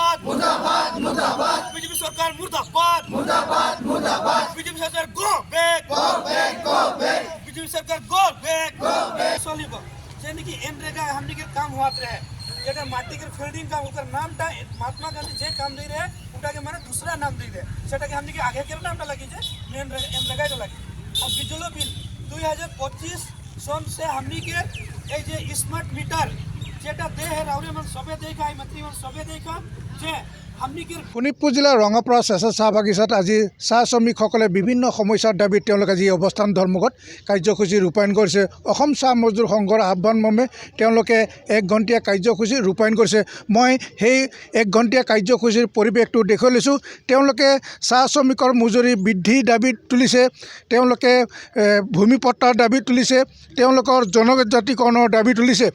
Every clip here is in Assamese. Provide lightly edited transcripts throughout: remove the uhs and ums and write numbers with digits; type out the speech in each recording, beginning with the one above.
मुर्दाबाद मुर्दाबाद मुर्दाबाद बीजेपी सरकार मुर्दाबाद मुर्दाबाद मुर्दाबाद बीजेपी सरकार गो बैक बीजेपी सरकार गो बैक सॉलिब यानी कि एनरेगा हमने के काम हुआ रहे जेटा माटी के फील्डिंग का ओकर नामटा महात्मा गांधी जे काम दे रहे उटा के माने दूसरा नाम दे रहे सेटा के हमने के आगे के नामटा लगी जे मेन एनरेगा के लगी अब बिजली बिल 2025 सन से हमने के ए जे स्मार्ट मीटर যেটা দেহে রাউরে মান সবে দেখা মাতৃ মান সবে দেখা যে শোণিতপুৰ জিলাৰ ৰঙাপাৰা চেঁচা চাহ বাগিচাত আজি চাহ শ্ৰমিকসকলে বিভিন্ন সমস্যাৰ দাবীত তেওঁলোকে আজি অৱস্থান ধৰ্মঘট কাৰ্যসূচী ৰূপায়ণ কৰিছে। অসম চাহ মজদুৰ সংঘৰ আহ্বান মৰ্মে তেওঁলোকে 1 ঘণ্টীয়া কাৰ্যসূচী ৰূপায়ণ কৰিছে। মই সেই 1 ঘণ্টীয়া কাৰ্যসূচীৰ পৰিৱেশটো দেখুৱাই লৈছোঁ। তেওঁলোকে চাহ শ্ৰমিকৰ মজুৰি বৃদ্ধি দাবীত তুলিছে, তেওঁলোকে ভূমিপট্টাৰ দাবী তুলিছে, তেওঁলোকৰ জনজাতিকৰণৰ দাবী তুলিছে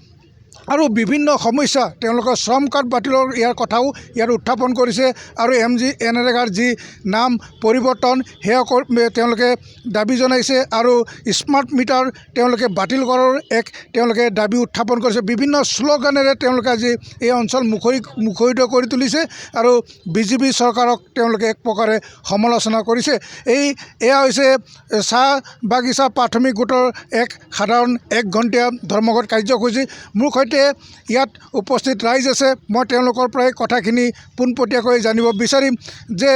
আৰু বিভিন্ন সমস্যা তেওঁলোকৰ শ্ৰম কাৰ্ড বাতিলৰ ইয়াৰ কথাও ইয়াৰ উত্থাপন কৰিছে আৰু এনৰেগাৰ যি নাম পৰিৱৰ্তন সেয়া তেওঁলোকে দাবী জনাইছে আৰু স্মাৰ্ট মিটাৰ তেওঁলোকে বাতিল কৰাৰ তেওঁলোকে দাবী উত্থাপন কৰিছে। বিভিন্ন শ্লোগানেৰে তেওঁলোকে আজি এই অঞ্চল মুখৰিত কৰি তুলিছে আৰু বিজেপি চৰকাৰক তেওঁলোকে এক প্ৰকাৰে সমালোচনা কৰিছে। এয়া হৈছে চাহ বাগিচা প্ৰাথমিক গোটৰ এক সাধাৰণ 1 ঘণ্টীয়া ধৰ্মঘট কাৰ্যসূচী। মোৰ ইয়াত উপস্থিত ৰাইজ আছে, মই তেওঁলোকৰ পৰাই কথাখিনি পোনপটীয়াকৈ জানিব বিচাৰিম যে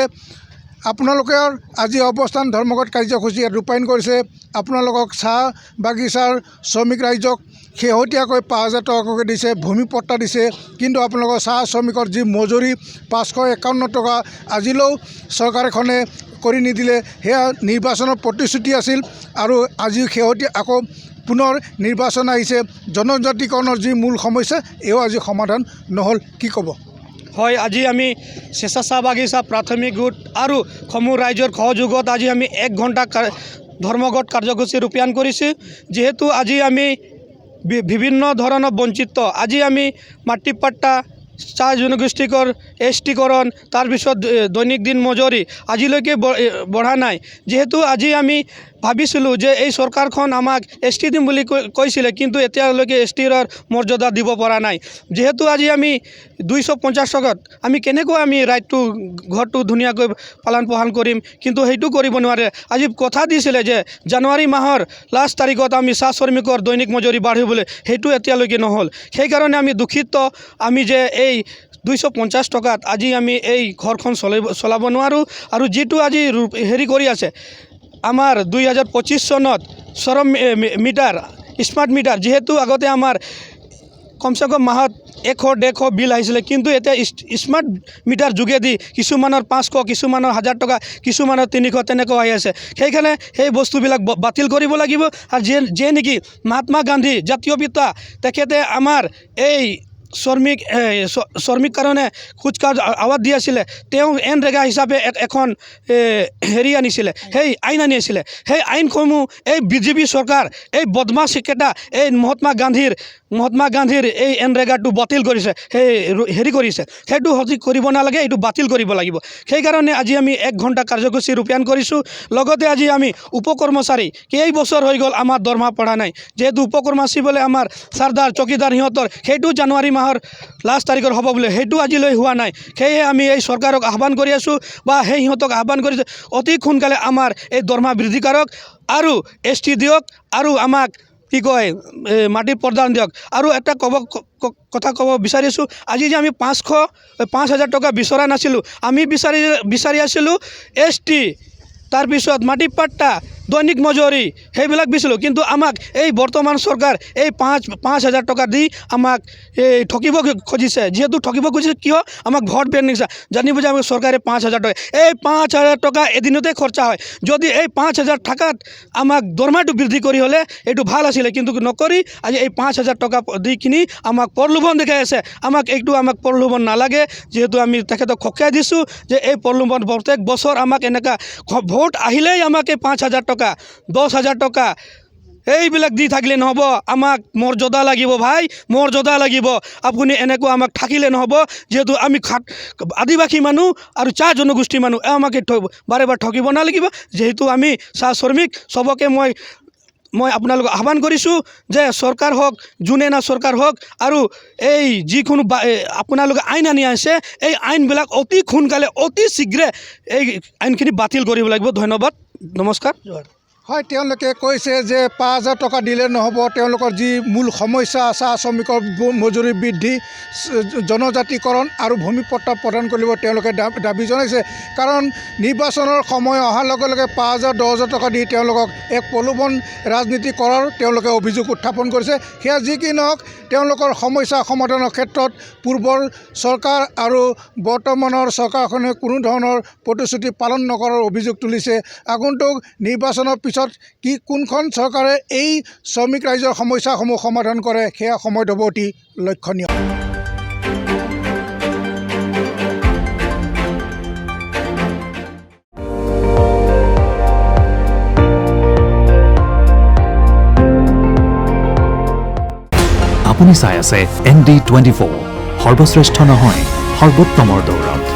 আপোনালোকৰ আজি অৱস্থান ধৰ্মঘট কাৰ্যসূচী ইয়াত ৰূপায়ণ কৰিছে। আপোনালোকক চাহ বাগিচাৰ শ্ৰমিক ৰাইজক শেহতীয়াকৈ 5,000 টকাকৈ দিছে, ভূমিপট্টা দিছে, কিন্তু আপোনালোকৰ চাহ শ্ৰমিকৰ যি মজুৰি 551 টকা আজিলৈও চৰকাৰখনে কৰি নিদিলে। সেয়া নিৰ্বাচনৰ প্ৰতিশ্ৰুতি আছিল আৰু আজি শেহতীয়া আকৌ পুনৰ নিৰ্বাচন আহিছে। জনজাতিকৰণৰ যি মূল সমস্যা এও আজি সমাধান নহ'ল, কি ক'ব? হয়, আজি আমি চেঁচা চাহ বাগিচা প্ৰাথমিক গোট আৰু সমূহ ৰাইজৰ সহযোগত আজি আমি 1 ঘণ্টা ধৰ্মঘট কাৰ্যসূচী ৰূপায়ণ কৰিছোঁ। যিহেতু আজি আমি বিভিন্ন ধৰণৰ বঞ্চিত, আজি আমি মাটিপাট্টা চাহ জনগোষ্ঠীকৰ এছটিকৰণ তাৰপিছত দৈনিক দিন মজুৰি আজিলৈকে বঢ়া নাই। যিহেতু আজি আমি ভাবিছিলোঁ যে এই চৰকাৰখন আমাক এছটি দিম বুলি কৈছিলে, কিন্তু এতিয়ালৈকে এছটিৰ মৰ্যাদা দিব পৰা নাই। যিহেতু আজি আমি 250 টকাত আমি কেনেকৈ আমি ৰাইটটো ঘৰটো ধুনীয়াকৈ পালন পোষণ কৰিম, কিন্তু সেইটো কৰিব নোৱাৰে। আজি কথা দিছিলে যে জানুৱাৰী মাহৰ লাষ্ট তাৰিখত আমি চাহ শ্ৰমিকৰ দৈনিক মজুৰি বাঢ়িবলৈ, সেইটো এতিয়ালৈকে নহ'ল। সেইকাৰণে আমি দুখিত। আমি যে এই 250 টকাত আজি আমি এই ঘৰখন চলাব নোৱাৰোঁ আৰু যিটো আজি হেৰি কৰি আছে আমাৰ 2025 চনত শ্ৰম মিটাৰ স্মাৰ্ট মিটাৰ, যিহেতু আগতে আমাৰ কমচে কম মাহত 100-150 বিল আহিছিলে, কিন্তু এতিয়া স্মাৰ্ট মিটাৰ যোগেদি কিছুমানৰ 500, কিছুমানৰ 1000 টকা, কিছুমানৰ 300 তেনেকৈ আহি আছে। সেইকাৰণে সেই বস্তুবিলাক বাতিল কৰিব লাগিব। আৰু যে নেকি মহাত্মা গান্ধী জাতীয় পিতা, তেখেতে আমাৰ এই শ্ৰমিক কাৰণে কুচকাৱাজ আৱাজ দি আছিলে। তেওঁ এনৰেগা হিচাপে এখন হেৰি আনিছিলে, সেই আইন আনিছিলে। সেই আইনসমূহ এই বিজেপি চৰকাৰ, এই বদমাছকেইটা, এই মহাত্মা গান্ধীৰ এই এনৰেগাটো বাতিল কৰিছে, সেই হেৰি কৰিছে। সেইটো সঠিক কৰিব নালাগে, এইটো বাতিল কৰিব লাগিব। সেইকাৰণে আজি আমি 1 ঘণ্টা কাৰ্যসূচী ৰূপায়ণ কৰিছোঁ। লগতে আজি আমি উপকৰ্মচাৰী কেইবছৰ হৈ গ'ল আমাৰ দৰমহা পৰা নাই। যিহেতু উপকৰ্মচাৰী বোলে আমাৰ চাৰদাৰ চকীদাৰ সিহঁতৰ সেইটো জানুৱাৰী মাহৰ লাষ্ট তাৰিখৰ হ'ব বোলে, সেইটো আজিলৈ হোৱা নাই। সেয়ে আমি এই চৰকাৰক আহ্বান কৰি আছোঁ বা সেই সিহঁতক আহ্বান কৰিছোঁ, অতি সোনকালে আমাৰ এই দৰমহা বৃদ্ধি কৰক আৰু এছটি দিয়ক আৰু আমাক কি কয় মাটিৰ প্ৰদান দিয়ক। আৰু এটা কথা ক'ব বিচাৰিছোঁ, আজি যে আমি 5,000 টকা বিচৰা নাছিলোঁ, আমি বিচাৰি আছিলোঁ এছটি, তাৰপিছত মাটিপাট্টা, দৈনিক মজুৰি সেইবিলাক বিচাৰিলোঁ। কিন্তু আমাক এই বৰ্তমান চৰকাৰ এই 5,000 টকা দি আমাক এই ঠকিব খুজিছে। যিহেতু ঠকিব খুজিছে কিয়, আমাক ভোট বেংক নিচা জানিব যে আমাক চৰকাৰে 5,000 টকা, এই 5,000 টকা এদিনতে খৰচা হয়। যদি এই 5,000 টকাত আমাক দৰমহাটো বৃদ্ধি কৰি হ'লে এইটো ভাল আছিলে, কিন্তু নকৰি আজি এই 5,000 টকা দি কিনি আমাক প্ৰলোভন দেখাই আছে। আমাক প্ৰলোভন নালাগে, যিহেতু আমি তেখেতক সকিয়াই দিছোঁ যে এই প্ৰলোভন প্ৰত্যেক বছৰ আমাক এনেকুৱা ভোট আহিলেই আমাক এই 5,000 টকা, 10,000 টকা এইবিলাক দি থাকিলে নহ'ব। আমাক মৰ্যাদা লাগিব ভাই, মৰ্যাদা লাগিব। আপুনি এনেকুৱা আমাক থাকিলে নহ'ব। যিহেতু আমি আদিবাসী মানুহ আৰু চাহ জনগোষ্ঠী মানুহ, আমাকে বাৰে বাৰে ঠকিব নালাগিব। যিহেতু আমি চাহ শ্ৰমিক, চবকে মই মই আপোনালোকক আহ্বান কৰিছোঁ যে চৰকাৰ হওক যোনে না চৰকাৰ হওক আৰু এই যিকোনো আপোনালোকে আইন আনি আছে এই আইনবিলাক অতি সোনকালে অতি শীঘ্ৰে এই আইনখিনি বাতিল কৰিব লাগিব ধন্যবাদ নমস্কাৰ জোহাৰ হয় তেওঁলোকে কৈছে যে ৫,০০০ টকা দিলে নহ'ব তেওঁলোকৰ যি মূল সমস্যা চাহ শ্ৰমিকৰ মজুৰি বৃদ্ধি জনজাতিকৰণ আৰু ভূমিপট্টা প্ৰদান কৰিব তেওঁলোকে দাবী জনাইছে কাৰণ নিৰ্বাচনৰ সময় অহাৰ লগে লগে ৫,০০০ ১০,০০০ টকা দি তেওঁলোকক এক প্ৰলোভন ৰাজনীতি কৰাৰ তেওঁলোকে অভিযোগ উত্থাপন কৰিছে সেয়া যি কি নহওক তেওঁলোকৰ সমস্যা সমাধানৰ ক্ষেত্ৰত পূৰ্বৰ চৰকাৰ আৰু বৰ্তমানৰ চৰকাৰখনে কোনো ধৰণৰ প্ৰতিশ্ৰুতি পালন নকৰাৰ অভিযোগ তুলিছে আগন্তুক নিৰ্বাচনৰ পিছত কি কোনখন চৰকাৰে এই শ্ৰমিক ৰাইজৰ সমস্যাসমূহ সমাধান কৰে সেয়া সময়ত হ'ব অতি লক্ষণীয় আপুনি চাই আছে ND24 সৰ্বশ্ৰেষ্ঠ নহয় সৰ্বোত্তমৰ দৌৰত